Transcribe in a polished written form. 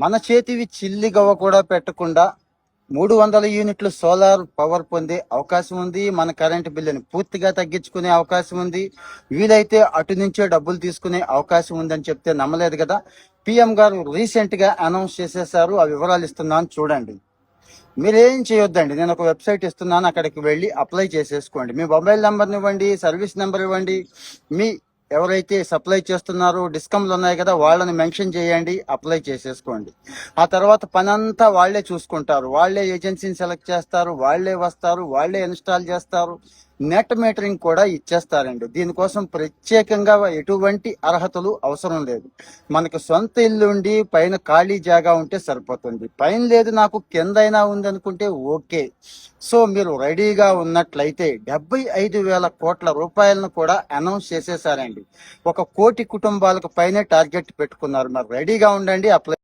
మన చేతివి చిల్లి గవ్వ కూడా పెట్టకుండా 300 యూనిట్లు సోలార్ పవర్ పొందే అవకాశం ఉంది. మన కరెంటు బిల్లుని పూర్తిగా తగ్గించుకునే అవకాశం ఉంది. వీలైతే అటు నుంచే డబ్బులు తీసుకునే అవకాశం ఉందని చెప్తే నమ్మలేదు కదా. పిఎం గారు రీసెంట్ గా అనౌన్స్ చేసేసారు. ఆ వివరాలు ఇస్తున్నాను చూడండి. మీరేం చేయొద్దండి, నేను ఒక వెబ్సైట్ ఇస్తున్నాను, అక్కడికి వెళ్ళి అప్లై చేసేసుకోండి. మీ మొబైల్ నెంబర్ని ఇవ్వండి, సర్వీస్ నెంబర్ ఇవ్వండి, మీ ఎవరైతే సప్లై చేస్తున్నారో డిస్కమ్లు ఉన్నాయి కదా వాళ్ళని మెన్షన్ చేయండి, అప్లై చేసేసుకోండి. ఆ తర్వాత పని అంతా వాళ్లే చూసుకుంటారు. వాళ్లే ఏజెన్సీని సెలెక్ట్ చేస్తారు, వాళ్లే వస్తారు, వాళ్లే ఇన్స్టాల్ చేస్తారు. నెట్ మీటరింగ్ కూడా ఇచ్చేస్తారండి. దీనికోసం ప్రత్యేకంగా ఎటువంటి అర్హతలు అవసరం లేదు. మనకు సొంత ఇల్లు ఉండి పైన ఖాళీ జాగా ఉంటే సరిపోతుంది. పైన లేదు నాకు కిందైనా ఉంది అనుకుంటే ఓకే. సో మీరు రెడీగా ఉన్నట్లయితే 75,000 కోట్ల రూపాయలను కూడా అనౌన్స్ చేసేసారండి. 1 కోటి కుటుంబాలకు పైనే టార్గెట్ పెట్టుకున్నారు. మరి రెడీగా ఉండండి, అప్లై